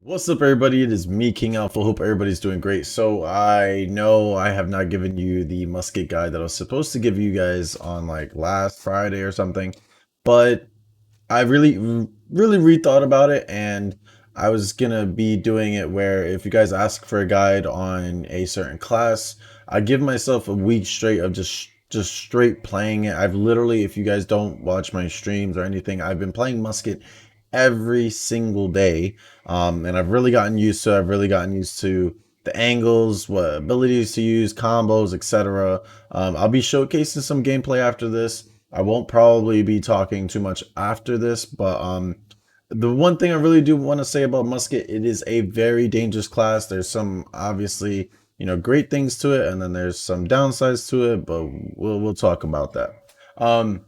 What's up, everybody? It is me, KiNGAlpha. Hope everybody's doing great. So I know I have not given you the musket guide that I was supposed to give you guys on like last Friday or something, but I really rethought about it, and I was gonna be doing it where if you guys ask for a guide on a certain class, I give myself a week straight of just straight playing it. I've literally, if you guys don't watch my streams or anything, I've been playing musket every single day, and I've really gotten used to. I've really gotten used to the angles, what abilities to use, combos, etc. I'll be showcasing some gameplay after this. I won't probably be talking too much after this, but the one thing I really do want to say about musket, it is a very dangerous class. There's some obviously, great things to it, and then there's some downsides to it, but we'll talk about that. Um,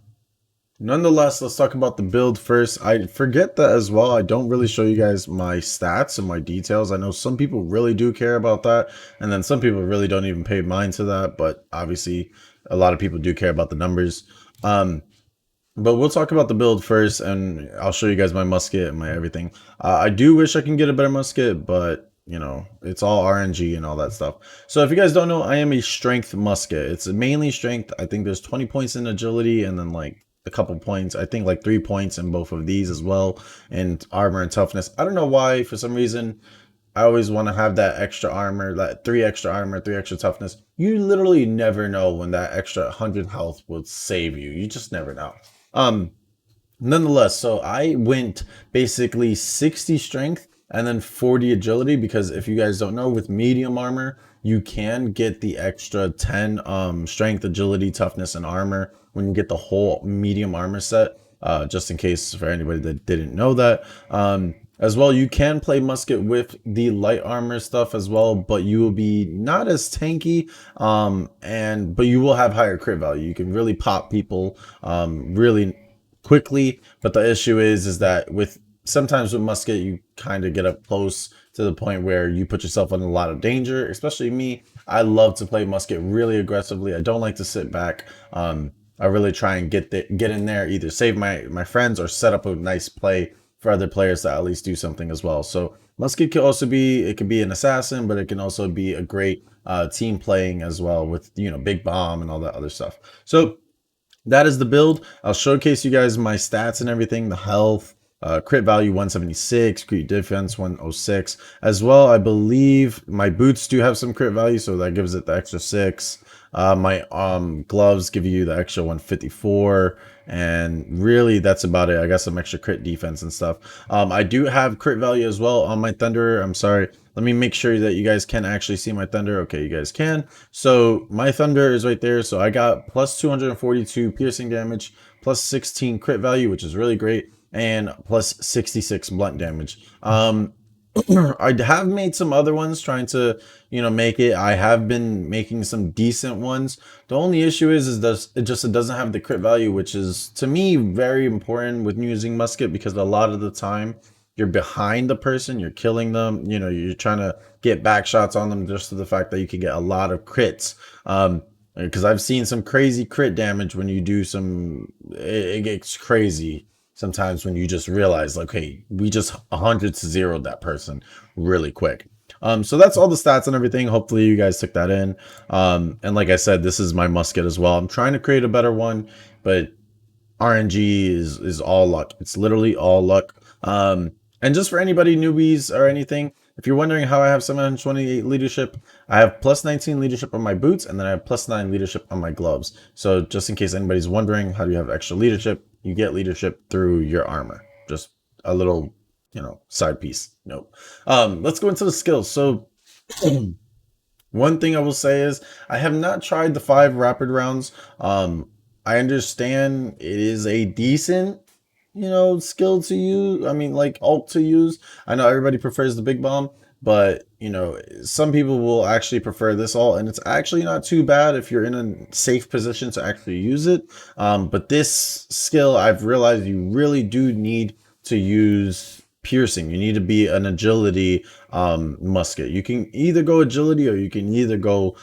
Nonetheless, let's talk about the build first. I forget that as well. I don't really show you guys my stats and my details. I know some people really do care about that, and then some people really don't even pay mind to that, but obviously a lot of people do care about the numbers. Um, but we'll talk about the build first, and I'll show you guys my musket and my everything. I do wish I can get a better musket, but it's all RNG and all that stuff. So if you guys don't know, I am a strength musket. It's mainly strength. I think there's 20 points in agility, and then like a couple points. I think like 3 points in both of these as well, and armor and toughness. I don't know why, for some reason, I always want to have that extra armor, that 3 extra armor, 3 extra toughness. You literally never know when that extra 100 health will save you. You just never know. Um, Nonetheless, so I went basically 60 strength and then 40 agility, because if you guys don't know, with medium armor, you can get the extra 10 strength, agility, toughness, and armor when you get the whole medium armor set. Just in case for anybody that didn't know that. As well, you can play musket with the light armor stuff as well, but you will be not as tanky, but you will have higher crit value. You can really pop people really quickly, but the issue is that with sometimes with musket, you kind of get up close to the point where you put yourself in a lot of danger. Especially me, I love to play musket really aggressively. I don't like to sit back. I really try and get in there, either save my friends or set up a nice play for other players to at least do something as well. So musket can also be, it can be an assassin, but it can also be a great team playing as well, with big bomb and all that other stuff. So that is the build. I'll showcase you guys my stats and everything. The health, crit value 176, crit defense 106 as well. I believe my boots do have some crit value, so that gives it the extra 6. My gloves give you the extra 154, and really that's about it. I got some extra crit defense and stuff. I do have crit value as well on my Thunderer. I'm sorry, let me make sure that you guys can actually see my Thunder. Okay, you guys can. So my Thunder is right there. So I got plus 242 piercing damage, plus 16 crit value, which is really great, and plus 66 blunt damage. I have made some other ones trying to, make it. I have been making some decent ones. The only issue is it doesn't have the crit value, which is to me very important with using musket, because a lot of the time you're behind the person, you're killing them, you're trying to get back shots on them, just to the fact that you can get a lot of crits. Because I've seen some crazy crit damage when you do it gets crazy sometimes when you just realize, like, hey, we just 100 to 0 that person really quick. So that's all the stats and everything. Hopefully you guys took that in. And like I said, this is my musket as well. I'm trying to create a better one, but RNG is all luck. It's literally all luck. And just for anybody newbies or anything, if you're wondering how I have 728 leadership, I have plus 19 leadership on my boots, and then I have plus 9 leadership on my gloves. So just in case anybody's wondering how do you have extra leadership, you get leadership through your armor. Just a little, side piece. Nope. Let's go into the skills. So one thing I will say is I have not tried the 5 rapid rounds. I understand it is a decent, skill to use. I mean, like, ult to use. I know everybody prefers the big bomb, but some people will actually prefer this ult, and it's actually not too bad if you're in a safe position to actually use it. But this skill, I've realized you really do need to use piercing. You need to be an agility musket. You can either go agility, or you can either go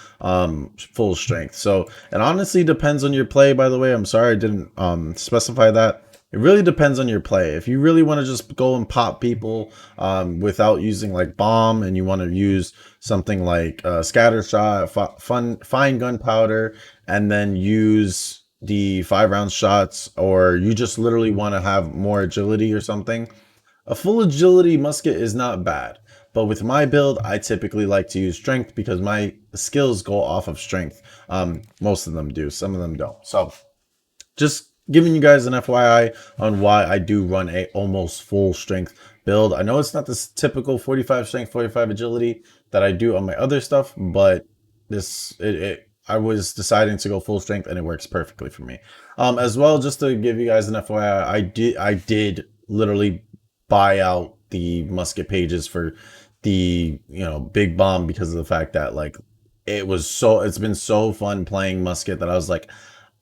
full strength. So it honestly depends on your play. By the way, I'm sorry I didn't specify that. It really depends on your play. If you really want to just go and pop people without using like bomb, and you want to use something like scatter shot, fine gunpowder, and then use the 5 round shots, or you just literally want to have more agility or something, a full agility musket is not bad. But with my build, I typically like to use strength because my skills go off of strength. Most of them do, some of them don't. So just giving you guys an FYI on why I do run a almost full strength build. I know it's not this typical 45 strength, 45 agility that I do on my other stuff, but I was deciding to go full strength and it works perfectly for me. As well, just to give you guys an FYI, I did literally buy out the musket pages for the big bomb because of the fact that like it's been so fun playing musket that I was like,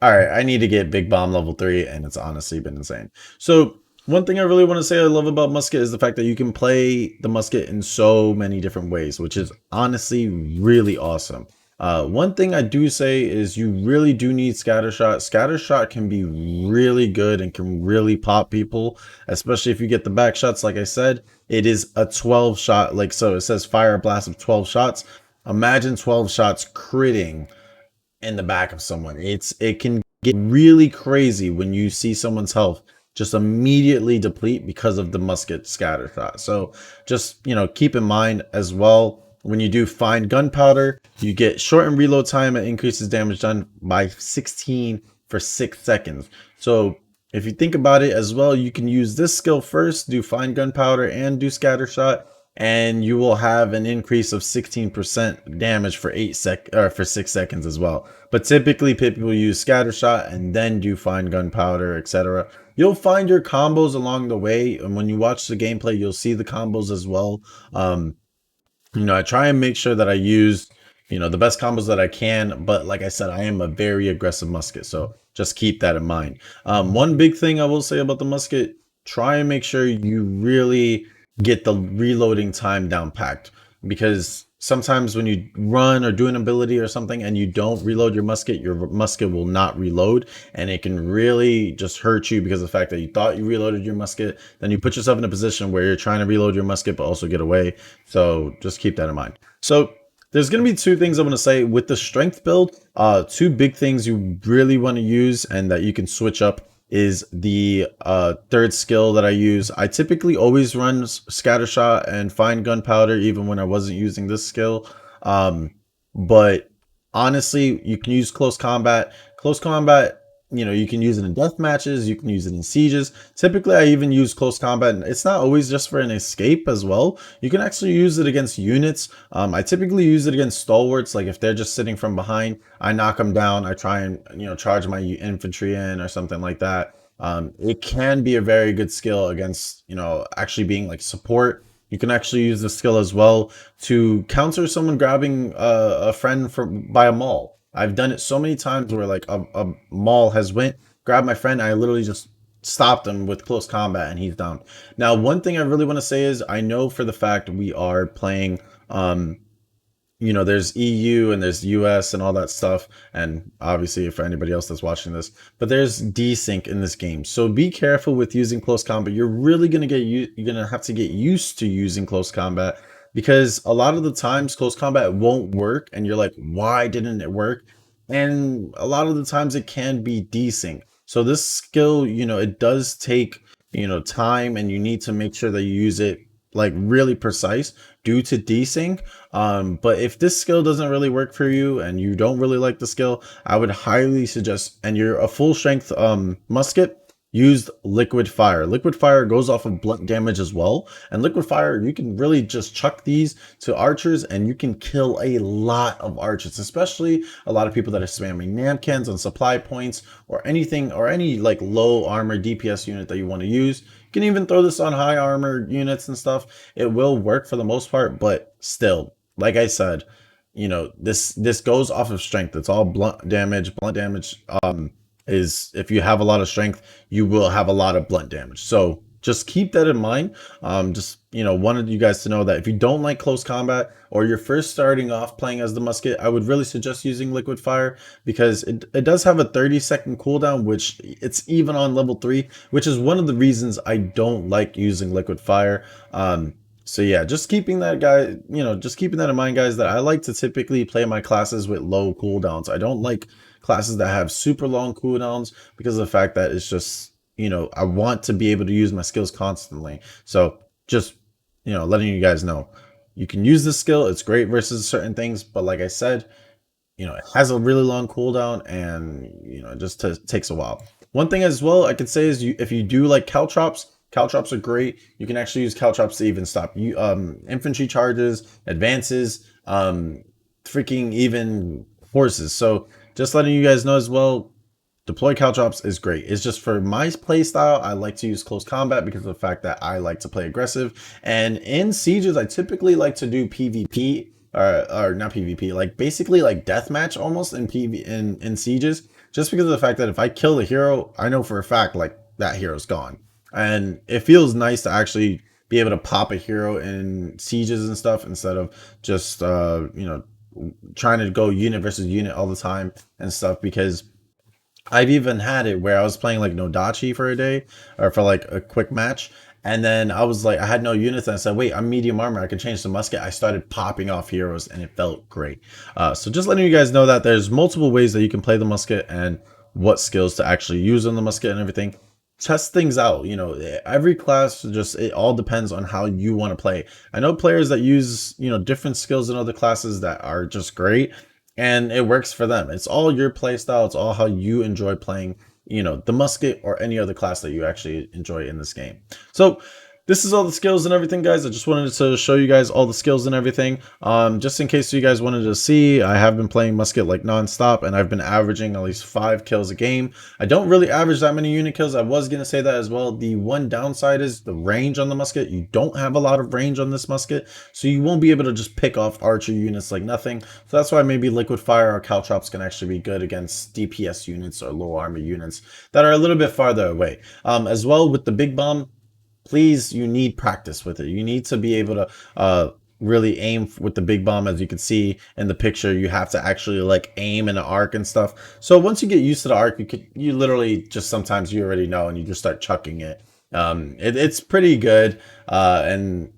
all right, I need to get Big Bomb level 3, and it's honestly been insane. So one thing I really want to say I love about Musket is the fact that you can play the Musket in so many different ways, which is honestly really awesome. One thing I do say is you really do need Scattershot. Scattershot can be really good and can really pop people, especially if you get the back shots. Like I said, it is a 12 shot, like so it says fire blast of 12 shots. Imagine 12 shots critting in the back of someone. It can get really crazy when you see someone's health just immediately deplete because of the musket scatter shot. So just keep in mind as well, when you do find gunpowder, you get shortened reload time. It increases damage done by 16 for 6 seconds. So if you think about it as well, you can use this skill first, do find gunpowder and do scatter shot, and you will have an increase of 16% damage for 6 seconds as well. But typically people use scattershot and then do find gunpowder, etc. You'll find your combos along the way, and when you watch the gameplay you'll see the combos as well. I try and make sure that I use, the best combos that I can. But like I said, I am a very aggressive musket, so just keep that in mind. One big thing I will say about the musket, try and make sure you really get the reloading time down packed, because sometimes when you run or do an ability or something and you don't reload your musket will not reload, and it can really just hurt you because of the fact that you thought you reloaded your musket, then you put yourself in a position where you're trying to reload your musket but also get away. So just keep that in mind. So there's going to be two things I'm going to say with the strength build. Two big things you really want to use and that you can switch up is the third skill that I use. I typically always run scattershot and find gunpowder even when I wasn't using this skill. But honestly, you can use close combat. Close combat, you can use it in death matches, you can use it in sieges. Typically, I even use close combat, and it's not always just for an escape as well. You can actually use it against units. I typically use it against stalwarts, like if they're just sitting from behind, I knock them down, I try and charge my infantry in or something like that. It can be a very good skill against actually being like support. You can actually use the skill as well to counter someone grabbing a friend by a maul. I've done it so many times where like a maul has went, grabbed my friend, I literally just stopped him with close combat and he's down. Now, one thing I really want to say is I know for the fact we are playing there's EU and there's US and all that stuff. And obviously for anybody else that's watching this, but there's desync in this game. So be careful with using close combat. You're really going to you're going to have to get used to using close combat, because a lot of the times close combat won't work. And you're like, why didn't it work? And a lot of the times it can be desync. So this skill, it does take, time, and you need to make sure that you use it like really precise due to desync. But if this skill doesn't really work for you and you don't really like the skill, I would highly suggest, and you're a full strength musket, use liquid fire. Liquid fire goes off of blunt damage as well, and liquid fire, you can really just chuck these to archers and you can kill a lot of archers, especially a lot of people that are spamming namcans on supply points or anything, or any like low armor DPS unit that you want to use. You can even throw this on high armor units and stuff. It will work for the most part, but still, like I said, this goes off of strength. It's all blunt damage. Blunt damage is, if you have a lot of strength, you will have a lot of blunt damage. So just keep that in mind. Just, you know, wanted you guys to know that if you don't like close combat or you're first starting off playing as the musket, I would really suggest using liquid fire, because it does have a 30-second cooldown, which it's even on level 3, which is one of the reasons I don't like using liquid fire. So yeah, just keeping that just keeping that in mind, guys, that I like to typically play my classes with low cooldowns. I don't like classes that have super long cooldowns because of the fact that it's just, you know, I want to be able to use my skills constantly. So just, you know, letting you guys know, you can use this skill. It's great versus certain things, but like I said, you know, it has a really long cooldown, and you know, it just takes a while. One thing as well I could say is, if you do like caltrops are great. You can actually use caltrops to even stop you infantry charges, advances, freaking even horses. So just letting you guys know as well, deploy caltrops is great. It's just for my play style, I like to use close combat because of the fact that I like to play aggressive. And in sieges, I typically like to do PvP, or not PvP, like basically like deathmatch almost in in sieges, just because of the fact that if I kill the hero, I know for a fact like that hero's gone. And it feels nice to actually be able to pop a hero in sieges and stuff instead of just you know, trying to go unit versus unit all the time and stuff, because I've even had it where I was playing like Nodachi for a day, or for like a quick match, and then I was like, I had no units, and I said, wait, I'm medium armor, I could change to musket. I started popping off heroes, and it felt great. So just letting you guys know that there's multiple ways that you can play the musket and what skills to actually use on the musket and everything. Test things out. You know, every class, just, it all depends on how you want to play. I know players that use, you know, different skills in other classes that are just great, and it works for them. It's all your play style. It's all how you enjoy playing, you know, the musket or any other class that you actually enjoy in this game. So this is all the skills and everything, guys. I just wanted to show you guys all the skills and everything. Just in case you guys wanted to see, I have been playing musket like non-stop, and I've been averaging at least 5 kills a game. I don't really average that many unit kills. I was going to say that as well. The one downside is the range on the musket. You don't have a lot of range on this musket, so you won't be able to just pick off archer units like nothing. So that's why maybe liquid fire or caltrops can actually be good against DPS units or low armor units that are a little bit farther away. As well with the big bomb, please, you need practice with it. You need to be able to really aim with the big bomb. As you can see in the picture, you have to actually like aim in an arc and stuff. So once you get used to the arc, you literally just, sometimes you already know, and you just start chucking it. It's pretty good, and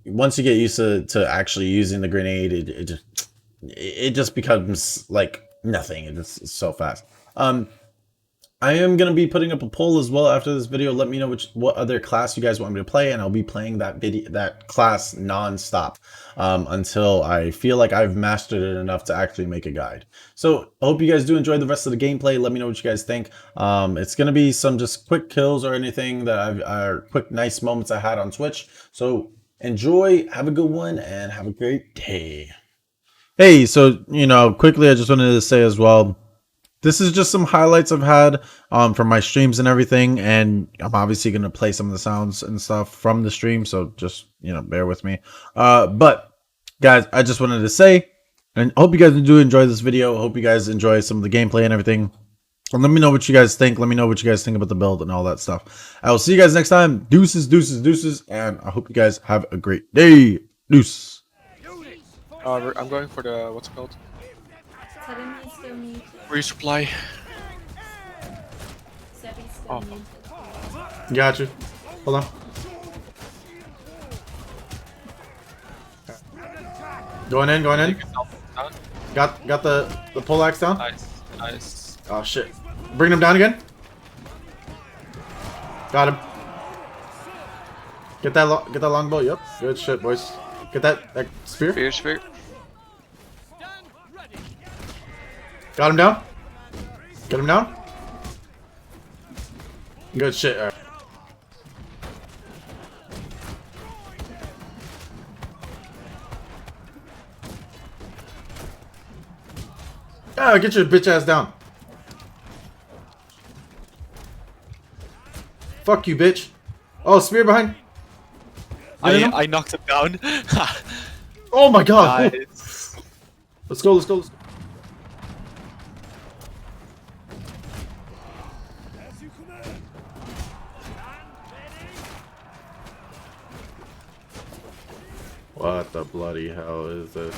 once you get used to actually using the grenade, it just becomes like nothing. It's so fast. I am going to be putting up a poll as well after this video. Let me know what other class you guys want me to play, and I'll be playing that class non-stop until I feel like I've mastered it enough to actually make a guide. So I hope you guys do enjoy the rest of the gameplay. Let me know what you guys think. It's going to be some just quick kills or anything that are quick nice moments I had on Twitch. So enjoy, have a good one, and have a great day. Hey, so, you know, quickly, I just wanted to say as well, this is just some highlights I've had from my streams and everything, and I'm obviously going to play some of the sounds and stuff from the stream, so just, you know, bear with me. But guys, I just wanted to say, and I hope you guys do enjoy this video. I hope you guys enjoy some of the gameplay and everything. And let me know what you guys think. Let me know what you guys think about the build and all that stuff. I will see you guys next time. Deuces, deuces, deuces, and I hope you guys have a great day. Deuce. I'm going for the, what's it called? Resupply. Oh. Got you. Hold on. Going in, going in. Got the poleaxe down. Nice, nice. Oh shit. Bring him down again. Got him. Get that longbow. Yep. Good shit, boys. Get that spear. Spear. Got him down. Get him down. Good shit. All right. Ah, get your bitch ass down. Fuck you, bitch. Oh, spear behind. I knocked him down. Oh my god. Nice. Let's go. Let's go. Let's go. What the bloody hell is this?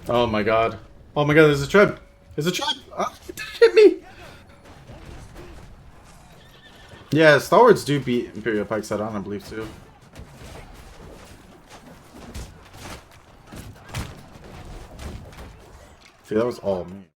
Oh my god. Oh my god, there's a trap! There's a trap! Ah, it didn't hit me! Yeah, stalwarts do beat Imperial Pikes head on, I believe, too. See, that was all me.